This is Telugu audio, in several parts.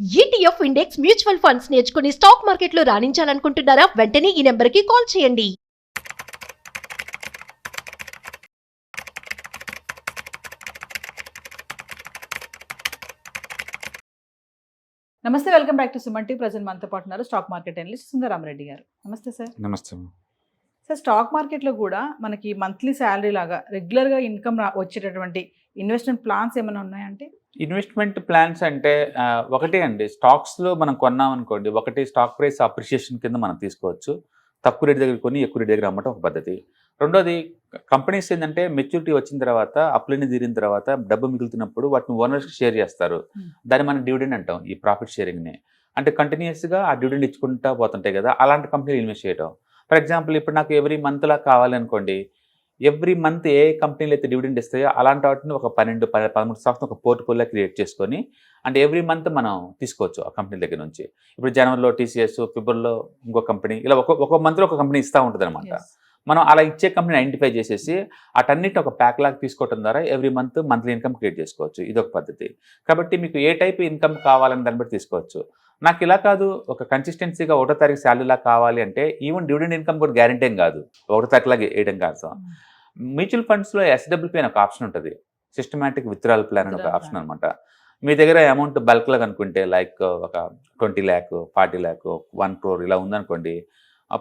ఈటీఎఫ్ ఇండెక్స్ మ్యూచువల్ ఫండ్స్ నేర్చుకుని స్టాక్ మార్కెట్లో రాణించాలనుకుంటున్నారా? వెంటనే ఈ నెంబర్కి కాల్ చేయండి. నమస్తే, welcome back to Suman TV. Present మనతో పాటు ఉన్నారు స్టాక్ మార్కెట్ అనలిస్ట్ సుందరామరెడ్డి గారు. నమస్తే సార్. నమస్తే. సార్, స్టాక్ మార్కెట్లో కూడా మనకి మంత్లీ శాలరీ లాగా రెగ్యులర్గా ఇన్కమ్ వచ్చేటటువంటి ఇన్వెస్ట్మెంట్ ప్లాన్స్ ఏమైనా ఉన్నాయంటే? ఇన్వెస్ట్మెంట్ ప్లాన్స్ అంటే ఒకటే అండి, స్టాక్స్లో మనం కొన్నాం అనుకోండి, ఒకటి స్టాక్ ప్రైస్ అప్రిషియేషన్ కింద మనం తీసుకోవచ్చు. తక్కువ రేటు దగ్గర కొని ఎక్కువ రేటు దగ్గర అమ్మటం ఒక పద్ధతి. రెండోది, కంపెనీస్ ఏంటంటే మెచ్యూరిటీ వచ్చిన తర్వాత, అప్పులన్నీ తీరిన తర్వాత డబ్బు మిగులుతున్నప్పుడు వాటిని ఓనర్స్కి షేర్ చేస్తారు. దాన్ని మనం డివిడెండ్ అంటాం, ఈ ప్రాఫిట్ షేరింగ్ని. అంటే కంటిన్యూస్గా ఆ డివిడెండ్ ఇచ్చుకుంటా పోతుంటాయి కదా, అలాంటి కంపెనీలు ఇన్వెస్ట్ చేయడం. ఫర్ ఎగ్జాంపుల్, ఇప్పుడు నాకు ఎవ్రీ మంత్లా కావాలనుకోండి, ఎవ్రీ మంత్ ఏ కంపెనీలు అయితే డివిడెండ్ ఇస్తాయో అలాంటి వాటిని ఒక 12-13 స్టాక్స్ ఒక పోర్ట్ఫోలియో క్రియేట్ చేసుకొని, అంటే ఎవ్రీ మంత్ మనం తీసుకోవచ్చు ఆ కంపెనీ దగ్గర నుంచి. ఇప్పుడు జనవరిలో టీసీఎస్, ఫిబ్రవరిలో ఇంకో కంపెనీ, ఇలా ఒక్కొక్క మంత్లో ఒక కంపెనీ ఇస్తూ ఉంటుంది అనమాట. మనం అలా ఇచ్చే కంపెనీ ఐడెంటిఫై చేసేసి అటన్నిటిని ఒక ప్యాక్ లాగా తీసుకోవడం ద్వారా every month monthly income create చేసుకోవచ్చు. ఇదొక పద్ధతి. కాబట్టి మీకు ఏ టైప్ ఇన్కమ్ కావాలని దాన్ని బట్టి తీసుకోవచ్చు. నాకు ఇలా కాదు, ఒక కన్సిస్టెన్సీగా 1వ తారీఖు శాలరీలా కావాలి అంటే ఈవెన్ డివిడెండ్ ఇన్కమ్ కూడా గ్యారంటీ ఏం కాదు, 1వ తారీఖులాగా వేయడం కాదు. మ్యూచువల్ ఫండ్స్లో ఎస్డబ్ల్యూపీ అని ఒక ఆప్షన్ ఉంటుంది, సిస్టమాటిక్ విత్డ్రాల్ ప్లాన్ అని ఒక ఆప్షన్ అనమాట. మీ దగ్గర అమౌంట్ బల్క్లో కనుక్కుంటే, లైక్ ఒక 20 lakh, 40 lakh, 1 crore ఇలా ఉందనుకోండి,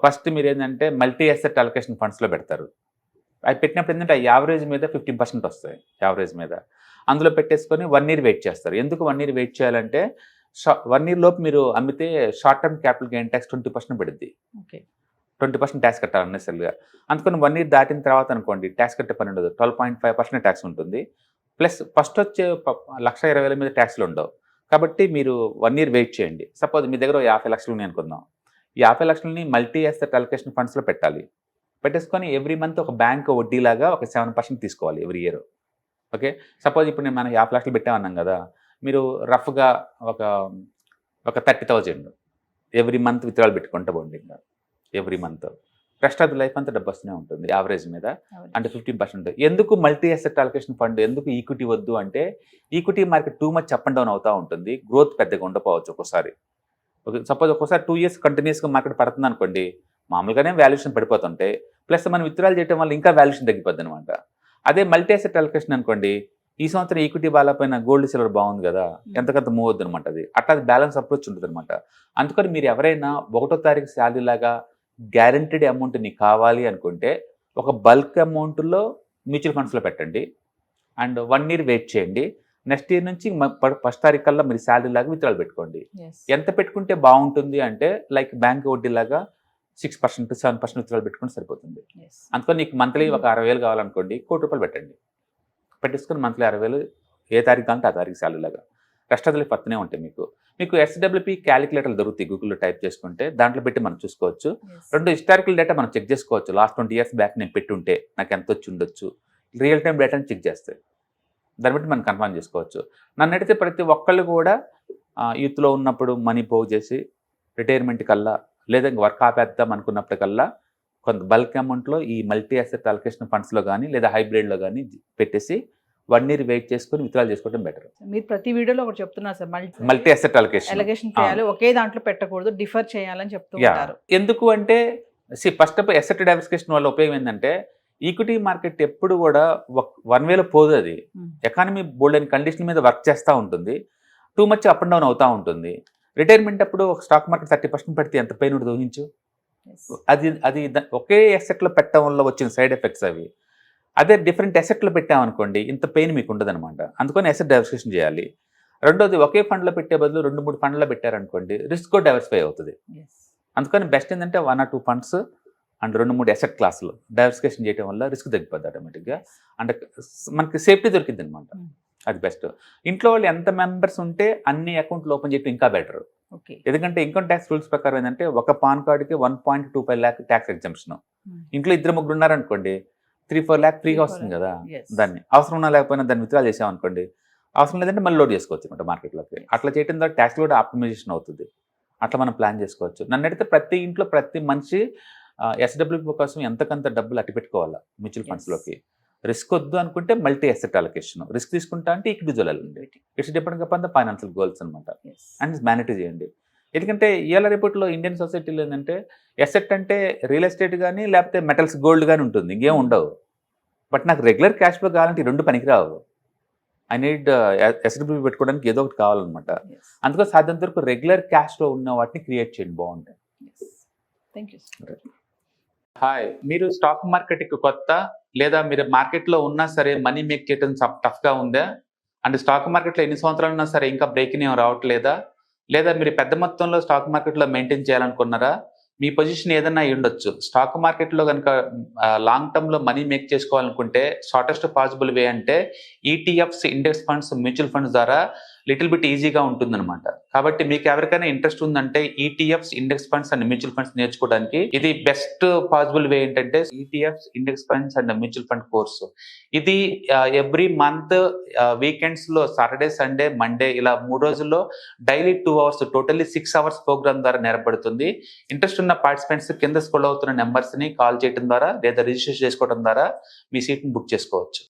ఫస్ట్ మీరు ఏంటంటే మల్టీ అసెట్ అలొకేషన్ ఫండ్స్లో పెడతారు. అవి పెట్టినప్పుడు ఏంటంటే యావరేజ్ మీద 15% వస్తాయి, యావరేజ్ మీద. అందులో పెట్టేసుకొని 1 year వెయిట్ చేస్తారు. ఎందుకు 1 year వెయిట్ చేయాలంటే, 1 year లోపు మీరు అమ్మితే short term capital gain tax 20% పడుద్ది. ఓకే, 20% ట్యాక్స్ కట్టాలి అన్నెసరిగా. అందుకని 1 year దాటిన తర్వాత అనుకోండి, ట్యాక్స్ కట్టే పని ఉండదు, 12.5% ట్యాక్స్ ఉంటుంది. ప్లస్ ఫస్ట్ వచ్చే 1,20,000 మీద ట్యాక్స్లు ఉండవు. కాబట్టి మీరు 1 year వెయిట్ చేయండి. సపోజ్ మీ దగ్గర 50 లక్షలు ఉన్నాయి అనుకుందాం, ఈ 50 లక్షలని మల్టీ అసెట్ అలొకేషన్ ఫండ్స్లో పెట్టాలి. పెట్టేసుకొని ఎవ్రీ మంత్ ఒక బ్యాంక్ వడ్డీలాగా ఒక 7% తీసుకోవాలి ఎవ్రీ ఇయర్. ఓకే, సపోజ్ ఇప్పుడు మనం 50 లక్షలు పెట్టామన్నాం కదా, మీరు రఫ్గా ఒక 30,000 ఎవ్రీ మంత్ విత్డ్రాల్ పెట్టుకుంటా పోండి. ఇంకా every month rest of the life అంతా డబ్బు వస్తూనే ఉంటుంది యావరేజ్ మీద. అంటే 15%. ఎందుకు మల్టీ అసెట్ అలొకేషన్ ఫండ్, ఎందుకు ఈక్విటీ వద్దు అంటే, equity market too much up and down అవుతూ ఉంటుంది, గ్రోత్ పెద్దగా ఉండకపోవచ్చు ఒక్కోసారి. ఓకే, సపోజ్ ఒక్కోసారి 2 years కంటిన్యూస్గా మార్కెట్ పడుతుంది అనుకోండి, మామూలుగానే వాల్యుయేషన్ పడిపోతుంటాయి, ప్లస్ మనం విత్డ్రాల్ చేయడం వల్ల ఇంకా వాల్యుయేషన్ తగ్గిపోద్ది అనమాట. అదే మల్టీ అసెట్ అలొకేషన్ అనుకోండి, ఈ సంవత్సరం ఈక్విటీ బాగాలేకపోయినా గోల్డ్ సిల్వర్ బాగుంది కదా, ఎంతకంత మూవ్ అవుద్ది అనమాట. అట్లా బ్యాలెన్స్ అప్రోచ్ ఉంటుంది అనమాట. అందుకని మీరు ఎవరైనా 1వ తారీఖు శాలరీ లాగా గ్యారంటీడ్ అమౌంట్ నీకు కావాలి అనుకుంటే, ఒక బల్క్ అమౌంట్లో మ్యూచువల్ ఫండ్స్లో పెట్టండి అండ్ 1 year వెయిట్ చేయండి. నెక్స్ట్ ఇయర్ నుంచి 1st తారీఖు కల్లా మీరు శాలరీ లాగా విత్డ్రాల్ పెట్టుకోండి. ఎంత పెట్టుకుంటే బాగుంటుంది అంటే, లైక్ బ్యాంక్ వడ్డీ లాగా 6%, 7% విత్డ్రాల్ పెట్టుకుంటే సరిపోతుంది. అందుకని నీకు మంత్లీ ఒక 60,000 కావాలనుకోండి, ₹1,00,00,000 పెట్టండి. పెట్టేసుకొని మంత్లీ 60,000 ఏ తారీఖు కావాలంటే ఆ తారీఖు శాలరీ లాగా రెస్ట్ ఆఫ్ ది లైఫ్ పడుతూనే ఉంటాయి. మీకు ఎస్డబ్ల్యూపీ క్యాలిక్యులేటర్లు దొరుకుతాయి, గూగుల్లో టైప్ చేసుకుంటే దాంట్లో పెట్టి మనం చూసుకోవచ్చు. 2 హిస్టారికల్ డేటా మనం చెక్ చేసుకోవచ్చు. లాస్ట్ 20 years బ్యాక్ నేను పెట్టుంటే నాకు ఎంత వచ్చి ఉండొచ్చు, రియల్ టైం డేటాని చెక్ చేస్తాయి. దాన్ని బట్టి మనం కన్ఫర్మ్ చేసుకోవచ్చు. నన్ను అడిగితే ప్రతి ఒక్కళ్ళు కూడా యూత్లో ఉన్నప్పుడు మనీ పోగు చేసి రిటైర్మెంట్ కల్లా, లేదా వర్క్ ఆపేద్దాం అనుకున్నప్పటికల్లా కొంత బల్క్ అమౌంట్లో ఈ మల్టీ అసెట్ అలొకేషన్ ఫండ్స్లో కానీ లేదా హైబ్రిడ్లో కానీ పెట్టేసి 1 year వెయిట్ చేసుకొని విత్డ్రాల్ చేసుకోవడం బెటర్. మీరు ప్రతి వీడియోలో ఒకటి చెప్తున్నారు సార్, మల్టీ అసెట్ అలొకేషన్ చేయాలి, ఒకే దాంట్లో పెట్టకూడదు, డిఫర్ చేయాలని చెప్తున్నారు. ఎందుకు అంటే, ఫస్ట్ ఆఫ్ అసెట్ డైవర్సిఫికేషన్ వల్ల ఉపయోగం ఏంటంటే, ఈక్విటీ మార్కెట్ ఎప్పుడు కూడా వన్ వేలో పోదు. అది ఎకానమీ బోల్డ్ అయిన కండిషన్ మీద వర్క్ చేస్తూ ఉంటుంది, too much up and down అవుతూ ఉంటుంది. రిటైర్మెంట్ అప్పుడు ఒక స్టాక్ మార్కెట్ 30% పెడితే ఎంత పెయిన్ ఉంటుంది ఊహించు. అది ఒకే అసెట్లో పెట్టడం వల్ల వచ్చిన సైడ్ ఎఫెక్ట్స్ అవి. అదే డిఫరెంట్ అసెట్లో పెట్టామనుకోండి, ఇంత పెయిన్ మీకు ఉండదు అనమాట. అందుకని అసెట్ డైవర్సిఫికేషన్ చేయాలి. రెండోది, ఒకే ఫండ్లో పెట్టే బదులు 2-3 ఫండ్లో పెట్టారనుకోండి, రిస్క్ కూడా డైవర్సిఫై అవుతుంది. అందుకని బెస్ట్ ఏంటంటే 1 or 2 funds అండ్ 2-3 అసెట్ క్లాసులు డైవర్సిఫికేషన్ చేయడం వల్ల రిస్క్ తగ్గిపోద్ది ఆటోమేటిక్గా. అంటే మనకి సేఫ్టీ దొరికింది అనమాట. అది బెస్ట్. ఇంట్లో వాళ్ళు ఎంత మెంబర్స్ ఉంటే అన్ని అకౌంట్లు ఓపెన్ చేయడం ఇంకా బెటర్. ఎందుకంటే ఇన్కమ్ ట్యాక్స్ రూల్స్ ప్రకారం ఏంటంటే, ఒక పాన్ కార్డుకి 1.25 lakh ట్యాక్స్ ఎగ్జంప్షన్. ఇంట్లో 2-3 ఉన్నారనుకోండి, 3-4 lakh ఫ్రీగా వస్తుంది కదా. దాన్ని అవసరం ఉన్నా లేకపోయినా దాన్ని విత్డ్రా చేసామనుకోండి, అవసరం లేదంటే మళ్ళీ లోడ్ చేసుకోవచ్చు అనమాట మార్కెట్లోకి. అట్లా చేయడం ద్వారా ట్యాక్స్ కూడా ఆప్టిమైజేషన్ అవుతుంది. అట్లా మనం ప్లాన్ చేసుకోవచ్చు. నన్ను అడిగితే ప్రతి ఇంట్లో ప్రతి మనిషి ఎస్డబ్ల్యూపీ కోసం ఎంతకంత డబ్బులు అట్టి పెట్టుకోవాలా మ్యూచువల్ ఫండ్స్లోకి. రిస్క్ వద్దు అనుకుంటే మల్టీ అసెట్ అలొకేషన్, రిస్క్ తీసుకుంటా అంటే ఇండివిజువల్ వెళ్ళండి. It's depend upon the financial goals అనమాట. అండ్ మేనేజ్ చేయండి. ఎందుకంటే ఇవాళ రేపట్లో ఇండియన్ సొసైటీలో ఏంటంటే ఎసెట్ అంటే రియల్ ఎస్టేట్ కానీ లేకపోతే మెటల్స్ గోల్డ్ కానీ ఉంటుంది, ఇంకేం ఉండవు. బట్ నాకు రెగ్యులర్ క్యాష్ ఫ్లో కావాలంటే ఈ రెండు పనికిరావు. ఐ నీడ్ ఎస్ఎస్బి పెట్టుకోవడానికి ఏదో ఒకటి కావాలన్నమాట. అందుకని సాధ్యంత వరకు రెగ్యులర్ క్యాష్ ఫ్లో ఉన్న వాటిని క్రియేట్ చేయండి, బాగుంటాయి. Thank you. హాయ్, మీరు స్టాక్ మార్కెట్కి కొత్త లేదా మీరు మార్కెట్లో ఉన్నా సరే మనీ మేక్ చేయడం టఫ్గా ఉందా? అంటే స్టాక్ మార్కెట్లో ఎన్ని సంవత్సరాలు ఉన్నా సరే ఇంకా బ్రేకింగ్ ఏం రావట్లేదా? లేదా మీరు పెద్ద మొత్తంలో స్టాక్ మార్కెట్లో మెయింటైన్ చేయాలనుకున్నారా? మీ పొజిషన్ ఏదైనా అయి ఉండొచ్చు. స్టాక్ మార్కెట్లో కనుక లాంగ్ టర్మ్లో మనీ మేక్ చేసుకోవాలనుకుంటే షార్టెస్ట్ పాసిబుల్ వే అంటే ETFs, index funds, mutual funds ద్వారా లిటిల్ బిట్ ఈజీగా ఉంటుందన్నమాట. కాబట్టి మీకు ఎవరికైనా ఇంట్రెస్ట్ ఉందంటే ETFs, index funds and mutual funds నేర్చుకోవడానికి ఇది బెస్ట్ పాసిబుల్ వే ఏంటంటే ETFs, index funds and mutual fund course. ఇది ఎవ్రీ మంత్ వీకెండ్స్ లో సాటర్డే, సండే, మండే ఇలా 3 రోజుల్లో daily 2 hours totally 6 hours programme ద్వారా నేర్పడుతుంది. ఇంట్రెస్ట్ ఉన్న పార్టిసిపెంట్స్ కింద స్క్రోల్ అవుతున్న నెంబర్స్ ని కాల్ చేయడం ద్వారా లేదా రిజిస్టర్ చేసుకోవడం ద్వారా మీ సీట్ ని బుక్ చేసుకోవచ్చు.